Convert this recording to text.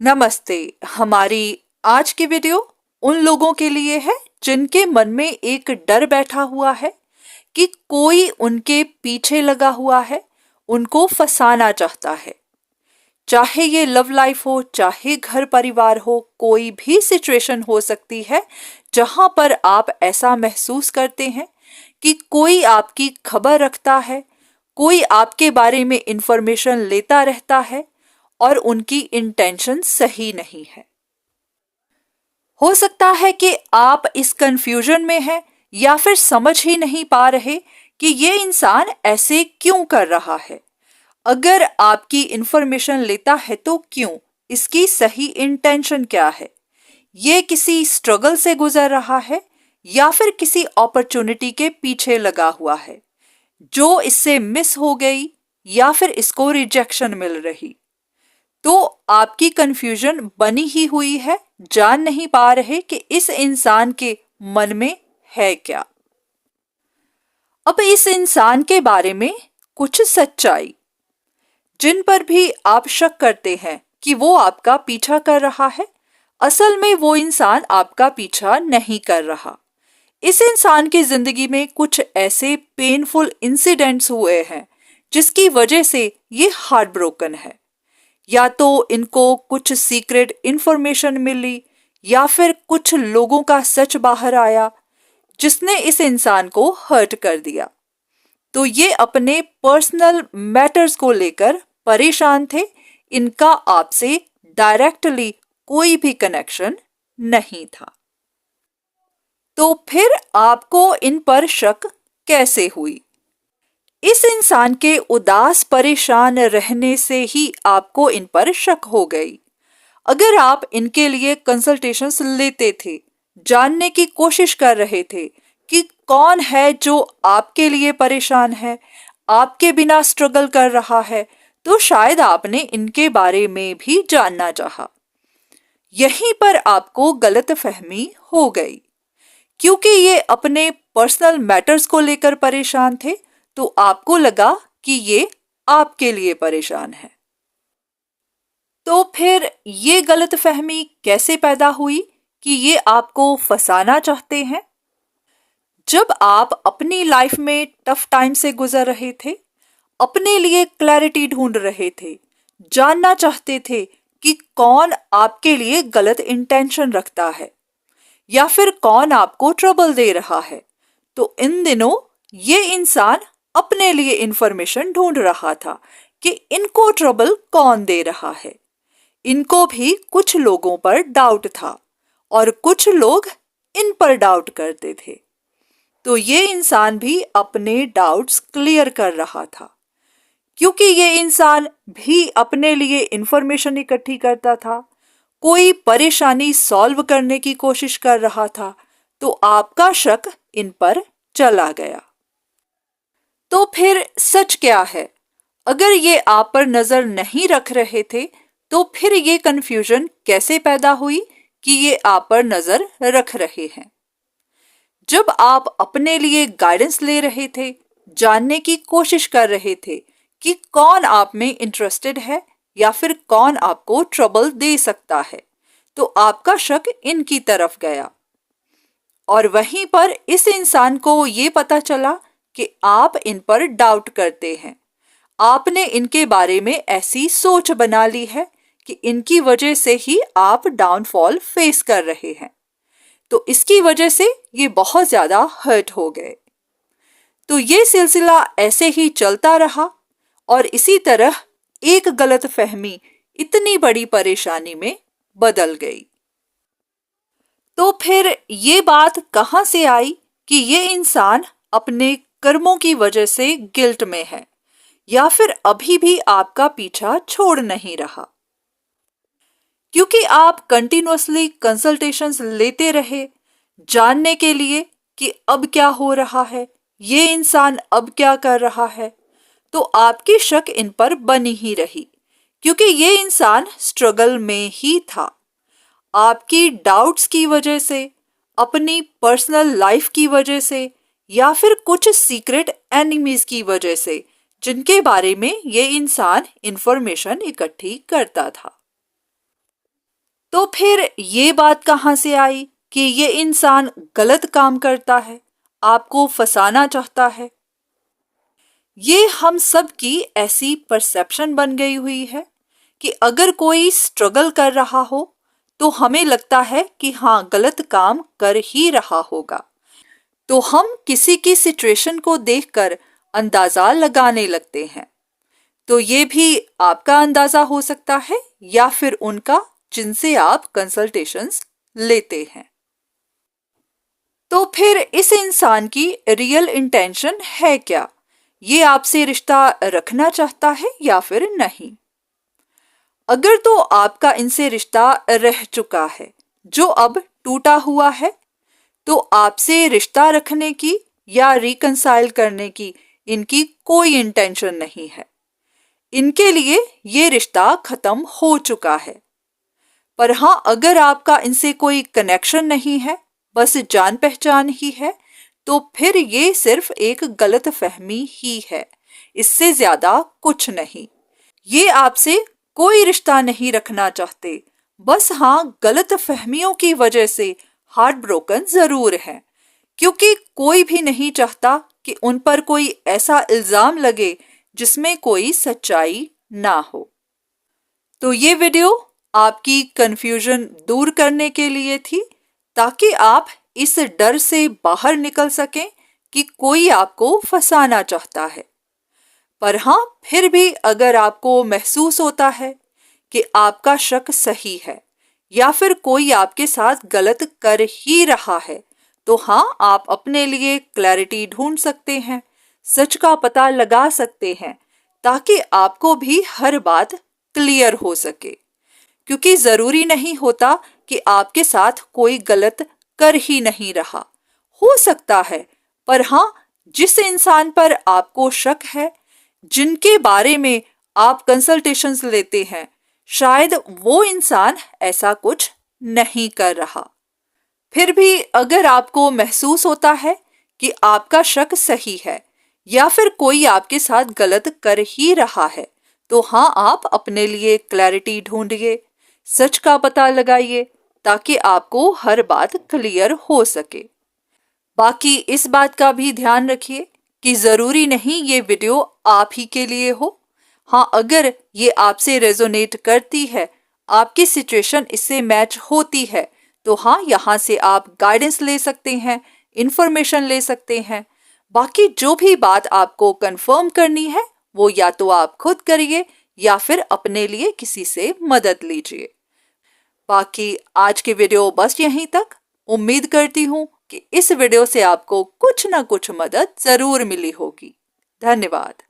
नमस्ते। हमारी आज की वीडियो उन लोगों के लिए है जिनके मन में एक डर बैठा हुआ है कि कोई उनके पीछे लगा हुआ है, उनको फंसाना चाहता है। चाहे ये लव लाइफ हो, चाहे घर परिवार हो, कोई भी सिचुएशन हो सकती है जहां पर आप ऐसा महसूस करते हैं कि कोई आपकी खबर रखता है, कोई आपके बारे में इंफॉर्मेशन लेता रहता है और उनकी इंटेंशन सही नहीं है। हो सकता है कि आप इस कंफ्यूजन में हैं या फिर समझ ही नहीं पा रहे कि ये इंसान ऐसे क्यों कर रहा है। अगर आपकी इंफॉर्मेशन लेता है तो क्यों, इसकी सही इंटेंशन क्या है। ये किसी स्ट्रगल से गुजर रहा है या फिर किसी अपॉर्चुनिटी के पीछे लगा हुआ है जो इससे मिस हो गई या फिर इसको रिजेक्शन मिल रही। तो आपकी कंफ्यूजन बनी ही हुई है, जान नहीं पा रहे कि इस इंसान के मन में है क्या। अब इस इंसान के बारे में कुछ सच्चाई जिन पर भी आप शक करते हैं कि वो आपका पीछा कर रहा है, असल में वो इंसान आपका पीछा नहीं कर रहा। इस इंसान की जिंदगी में कुछ ऐसे पेनफुल इंसिडेंट्स हुए हैं जिसकी वजह से ये हार्ट ब्रोकन है। या तो इनको कुछ सीक्रेट इंफॉर्मेशन मिली या फिर कुछ लोगों का सच बाहर आया जिसने इस इंसान को हर्ट कर दिया। तो ये अपने पर्सनल मैटर्स को लेकर परेशान थे। इनका आपसे डायरेक्टली कोई भी कनेक्शन नहीं था। तो फिर आपको इन पर शक कैसे हुई? इस इंसान के उदास परेशान रहने से ही आपको इन पर शक हो गई। अगर आप इनके लिए कंसल्टेशंस लेते थे, जानने की कोशिश कर रहे थे कि कौन है जो आपके लिए परेशान है, आपके बिना स्ट्रगल कर रहा है, तो शायद आपने इनके बारे में भी जानना चाहा। यहीं पर आपको गलतफहमी हो गई। क्योंकि ये अपने पर्सनल मैटर्स को लेकर परेशान थे तो आपको लगा कि ये आपके लिए परेशान है। तो फिर ये गलतफहमी कैसे पैदा हुई कि ये आपको फंसाना चाहते हैं? जब आप अपनी लाइफ में टफ टाइम से गुजर रहे थे, अपने लिए क्लैरिटी ढूंढ रहे थे, जानना चाहते थे कि कौन आपके लिए गलत इंटेंशन रखता है या फिर कौन आपको ट्रबल दे रहा है, तो इन दिनों ये इंसान अपने लिए इंफॉर्मेशन ढूंढ रहा था कि इनको ट्रबल कौन दे रहा है। इनको भी कुछ लोगों पर डाउट था और कुछ लोग इन पर डाउट करते थे। तो ये इंसान भी अपने डाउट्स क्लियर कर रहा था। क्योंकि ये इंसान भी अपने लिए इंफॉर्मेशन इकट्ठी करता था, कोई परेशानी सॉल्व करने की कोशिश कर रहा था, तो आपका शक इन पर चला गया। तो फिर सच क्या है? अगर ये आप पर नजर नहीं रख रहे थे तो फिर ये कंफ्यूजन कैसे पैदा हुई कि ये आप पर नजर रख रहे हैं? जब आप अपने लिए गाइडेंस ले रहे थे, जानने की कोशिश कर रहे थे कि कौन आप में इंटरेस्टेड है या फिर कौन आपको ट्रबल दे सकता है, तो आपका शक इनकी तरफ गया। और वहीं पर इस इंसान को ये पता चला कि आप इन पर डाउट करते हैं। आपने इनके बारे में ऐसी सोच बना ली है कि इनकी वजह से ही आप डाउनफॉल फेस कर रहे हैं। तो इसकी वजह से ये बहुत ज्यादा हर्ट हो गए। तो ये सिलसिला ऐसे ही चलता रहा और इसी तरह एक गलत फहमी इतनी बड़ी परेशानी में बदल गई। तो फिर ये बात कहां से आई कि ये इंसान अपने कर्मों की वजह से गिल्ट में है या फिर अभी भी आपका पीछा छोड़ नहीं रहा? क्योंकि आप कंटिन्यूअसली कंसल्टेशंस लेते रहे जानने के लिए कि अब क्या हो रहा है, ये इंसान अब क्या कर रहा है, तो आपकी शक इन पर बनी ही रही। क्योंकि ये इंसान स्ट्रगल में ही था। आपकी डाउट्स की वजह से, अपनी पर्सनल लाइफ की वजह से या फिर कुछ सीक्रेट एनिमीज की वजह से जिनके बारे में ये इंसान इंफॉर्मेशन इकट्ठी करता था। तो फिर ये बात कहाँ से आई कि ये इंसान गलत काम करता है, आपको फंसाना चाहता है? ये हम सब की ऐसी परसेप्शन बन गई हुई है कि अगर कोई स्ट्रगल कर रहा हो तो हमें लगता है कि हाँ, गलत काम कर ही रहा होगा। तो हम किसी की सिचुएशन को देखकर अंदाजा लगाने लगते हैं। तो ये भी आपका अंदाजा हो सकता है या फिर उनका, जिनसे आप कंसल्टेशंस लेते हैं। तो फिर इस इंसान की रियल इंटेंशन है क्या? ये आपसे रिश्ता रखना चाहता है या फिर नहीं? अगर तो आपका इनसे रिश्ता रह चुका है, जो अब टूटा हुआ है, तो आपसे रिश्ता रखने की या रिकंसाइल करने की इनकी कोई इंटेंशन नहीं है। इनके लिए ये रिश्ता खत्म हो चुका है। पर हाँ, अगर आपका इनसे कोई कनेक्शन नहीं है, बस जान पहचान ही है, तो फिर ये सिर्फ एक गलत फहमी ही है, इससे ज्यादा कुछ नहीं। ये आपसे कोई रिश्ता नहीं रखना चाहते, बस हाँ, गलत फहमियों की वजह से हार्ट ब्रोकन जरूर है, क्योंकि कोई भी नहीं चाहता कि उन पर कोई ऐसा इल्जाम लगे जिसमें कोई सच्चाई ना हो। तो ये वीडियो आपकी कंफ्यूजन दूर करने के लिए थी, ताकि आप इस डर से बाहर निकल सकें कि कोई आपको फंसाना चाहता है। पर हाँ, फिर भी अगर आपको महसूस होता है कि आपका शक सही है या फिर कोई आपके साथ गलत कर ही रहा है, तो हाँ, आप अपने लिए क्लैरिटी ढूंढ सकते हैं, सच का पता लगा सकते हैं, ताकि आपको भी हर बात क्लियर हो सके। क्योंकि जरूरी नहीं होता कि आपके साथ कोई गलत कर ही नहीं रहा, हो सकता है, पर हाँ, जिस इंसान पर आपको शक है, जिनके बारे में आप कंसल्टेशंस लेते हैं, शायद वो इंसान ऐसा कुछ नहीं कर रहा। फिर भी अगर आपको महसूस होता है कि आपका शक सही है या फिर कोई आपके साथ गलत कर ही रहा है, तो हाँ, आप अपने लिए क्लैरिटी ढूंढिए, सच का पता लगाइए, ताकि आपको हर बात क्लियर हो सके। बाकी इस बात का भी ध्यान रखिए कि जरूरी नहीं ये वीडियो आप ही के लिए हो। हाँ, अगर ये आपसे रेजोनेट करती है, आपकी सिचुएशन इससे मैच होती है, तो हाँ, यहाँ से आप गाइडेंस ले सकते हैं, इंफॉर्मेशन ले सकते हैं। बाकी जो भी बात आपको कंफर्म करनी है, वो या तो आप खुद करिए या फिर अपने लिए किसी से मदद लीजिए। बाकी आज की वीडियो बस यहीं तक। उम्मीद करती हूँ कि इस वीडियो से आपको कुछ ना कुछ मदद जरूर मिली होगी। धन्यवाद।